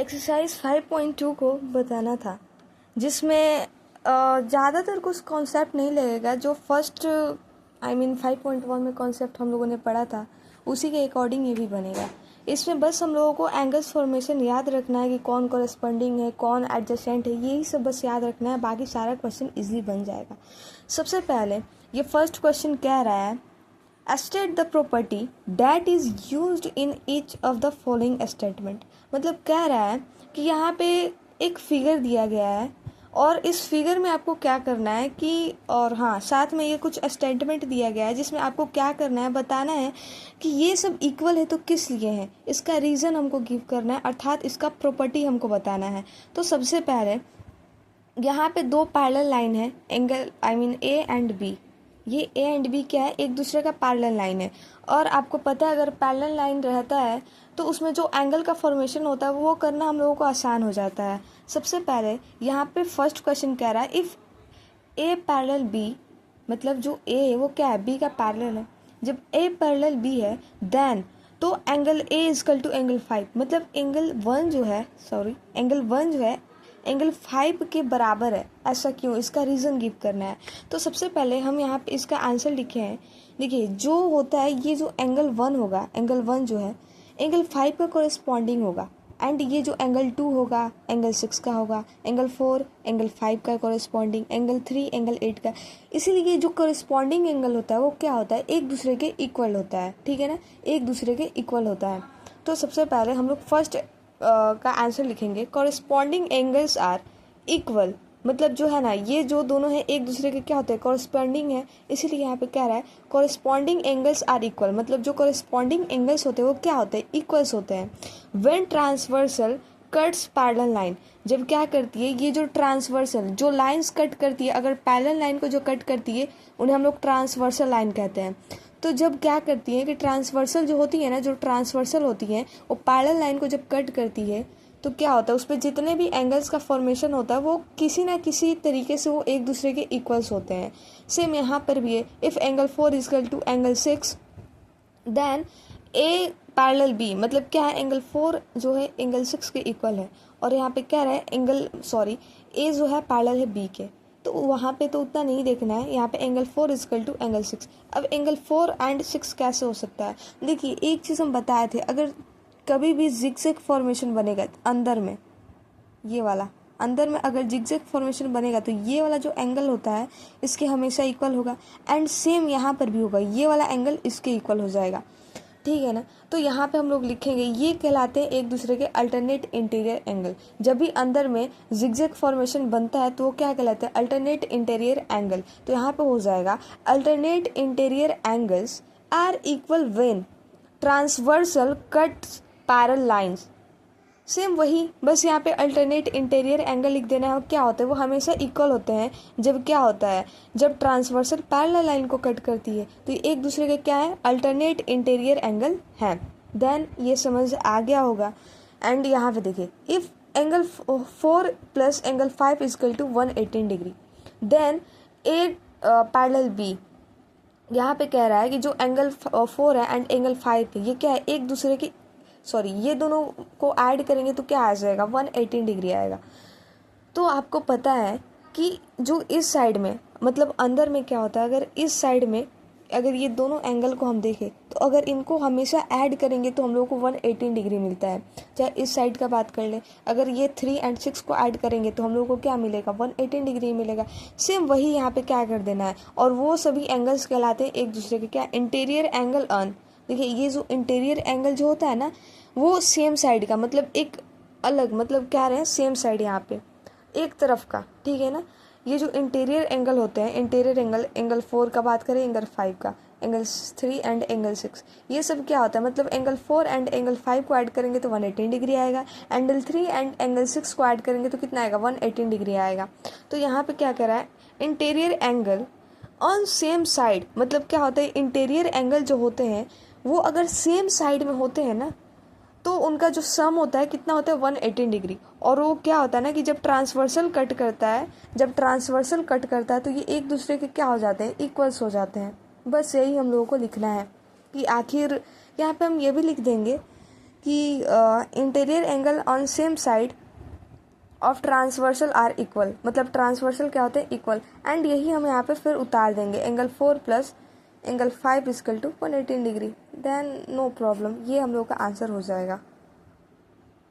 Exercise 5.2 को बताना था, जिसमें ज़्यादातर कुछ कॉन्सेप्ट नहीं लगेगा। जो फर्स्ट 5.1 में कॉन्सेप्ट हम लोगों ने पढ़ा था उसी के अकॉर्डिंग ये भी बनेगा। इसमें बस हम लोगों को एंगल्स फॉर्मेशन याद रखना है कि कौन कॉरेस्पॉन्डिंग है, कौन एडजेसेंट है, यही सब बस याद रखना है। बाकी सारा क्वेश्चन इजीली बन जाएगा। सबसे पहले ये फर्स्ट क्वेश्चन कह रहा है, state the property that is used in each of the following statement. मतलब कह रहा है कि यहाँ पे एक फिगर दिया गया है और इस फिगर में आपको क्या करना है कि, और हाँ साथ में ये कुछ स्टेटमेंट दिया गया है जिसमें आपको क्या करना है, बताना है कि ये सब इक्वल है तो किस लिए है, इसका रीज़न हमको गिव करना है, अर्थात इसका प्रॉपर्टी हमको बताना है। तो सबसे पहले यहाँ पे दो पैरेलल लाइन है, एंगल ए एंड बी। ये ए एंड बी क्या है, एक दूसरे का पैरेलल लाइन है। और आपको पता है अगर पैरेलल लाइन रहता है तो उसमें जो एंगल का फॉर्मेशन होता है वो करना हम लोगों को आसान हो जाता है। सबसे पहले यहाँ पे फर्स्ट क्वेश्चन कह रहा है, इफ़ ए पैरेलल बी, मतलब जो ए है वो क्या है, बी का पैरेलल है। जब ए पैरेलल बी है देन तो angle A equal to angle 5, मतलब एंगल 1 जो है एंगल 5 के बराबर है। ऐसा क्यों, इसका रीज़न गिव करना है। तो सबसे पहले हम यहाँ पे इसका आंसर लिखे हैं। देखिए जो होता है, ये जो एंगल 1 होगा, एंगल 1 जो है एंगल 5 का कोरेस्पॉन्डिंग होगा, एंड ये जो एंगल 2 होगा एंगल 6 का होगा, एंगल 4 एंगल 5 का कोरेस्पॉन्डिंग, एंगल 3 एंगल 8 का। इसीलिए जो कोरेस्पॉन्डिंग एंगल होता है वो क्या होता है, एक दूसरे के इक्वल होता है। ठीक है ना, एक दूसरे के इक्वल होता है। तो सबसे पहले हम लोग फर्स्ट का आंसर लिखेंगे, कॉरेस्पॉन्डिंग एंगल्स आर इक्वल। मतलब जो है ना, ये जो दोनों है एक दूसरे के क्या होते हैं, कॉरेस्पॉन्डिंग है। इसीलिए यहाँ पे कह रहा है कॉरेस्पॉन्डिंग एंगल्स आर इक्वल, मतलब जो कॉरेस्पॉन्डिंग एंगल्स होते हैं वो क्या होते हैं, इक्वल्स होते हैं। When transversal cuts parallel line, जब क्या करती है, ये जो ट्रांसवर्सल जो लाइंस कट करती है, अगर पैरेलल लाइन को जो कट करती है उन्हें हम लोग ट्रांसवर्सल लाइन कहते हैं। तो जब क्या करती है कि ट्रांसवर्सल जो होती है ना, जो ट्रांसवर्सल होती है वो पैरेलल लाइन को जब कट करती है तो क्या होता है, उस पर जितने भी एंगल्स का फॉर्मेशन होता है वो किसी ना किसी तरीके से वो एक दूसरे के इक्वल्स होते हैं। सेम यहाँ पर भी है, if angle 4 equal to angle 6 then A parallel B, मतलब क्या है, एंगल 4 जो है एंगल 6 के इक्वल है। और यहाँ पे कह रहा है ए जो है पैरेलल है बी के, तो वहाँ पे तो उतना नहीं देखना है। यहाँ पे एंगल 4 इजकल टू एंगल 6। अब एंगल 4 एंड 6 कैसे हो सकता है, देखिए एक चीज़ हम बताए थे, अगर कभी भी जिगजैग फॉर्मेशन बनेगा अंदर में, ये वाला अंदर में अगर जिगजैग फॉर्मेशन बनेगा तो ये वाला जो एंगल होता है इसके हमेशा इक्वल होगा, एंड सेम यहाँ पर भी होगा, ये वाला एंगल इसके इक्वल हो जाएगा। ठीक है ना, तो यहाँ पे हम लोग लिखेंगे ये कहलाते हैं एक दूसरे के अल्टरनेट इंटीरियर एंगल। जब भी अंदर में जिगजैग फॉर्मेशन बनता है तो वो क्या कहलाते हैं, अल्टरनेट इंटीरियर एंगल। तो यहाँ पे हो जाएगा alternate interior angles are equal when transversal cuts parallel lines. Same वही, बस यहाँ पे अल्टरनेट इंटीरियर एंगल लिख देना है। और क्या होता है, वो हमेशा इक्वल होते हैं। जब क्या होता है, जब ट्रांसवर्सल पैरेलल लाइन को कट करती है तो ये एक दूसरे के क्या है, अल्टरनेट इंटीरियर एंगल है। देन ये समझ आ गया होगा। एंड यहाँ पे देखिए, if angle 4 plus angle 5 equal to 118 degree then A parallel B, यहाँ पे कह रहा है कि जो एंगल 4 है एंड एंगल 5 है ये क्या है, एक दूसरे के ये दोनों को ऐड करेंगे तो क्या आ जाएगा, 118 डिग्री आएगा। तो आपको पता है कि जो इस साइड में, मतलब अंदर में क्या होता है, अगर इस साइड में अगर ये दोनों एंगल को हम देखें तो अगर इनको हमेशा ऐड करेंगे तो हम लोग को 118 डिग्री मिलता है। चाहे इस साइड का बात कर ले, अगर ये 3 एंड 6 को ऐड करेंगे तो हम लोग को क्या मिलेगा, 118 डिग्री मिलेगा। सेम वही यहाँ पे क्या कर देना है, और वो सभी एंगल्स कहलाते हैं एक दूसरे के क्या, इंटीरियर एंगल ऑन। देखिए ये जो इंटीरियर एंगल जो होता है ना वो सेम साइड का, मतलब एक अलग, मतलब क्या रहे हैं, सेम साइड यहाँ पे एक तरफ का। ठीक है ना, ये जो इंटीरियर एंगल होते हैं, इंटीरियर एंगल 4 का बात करें, एंगल 5 का, एंगल 3 एंड एंगल 6, ये सब क्या होता है, मतलब एंगल 4 एंड एंगल 5 को ऐड करेंगे तो 118 डिग्री आएगा, एंगल 3 एंड एंगल 6 को ऐड करेंगे तो कितना आएगा, 118 डिग्री आएगा। तो यहाँ पे क्या करा है, interior angle on same side, मतलब क्या होता है, इंटीरियर एंगल जो होते हैं वो अगर सेम साइड में होते हैं ना तो उनका जो सम होता है कितना होता है, 118 डिग्री। और वो क्या होता है ना कि जब ट्रांसवर्सल कट करता है तो ये एक दूसरे के क्या हो जाते हैं, इक्वल्स हो जाते हैं। बस यही हम लोगों को लिखना है कि आखिर यहाँ पे हम ये भी लिख देंगे कि interior angle on same side of transversal are equal, मतलब ट्रांसवर्सल क्या होते हैं, इक्वल, एंड यही हम यहाँ पे फिर उतार देंगे angle 4 plus angle 5 equal to 118 degree, then no problem, ये हम लोग का आंसर हो जाएगा।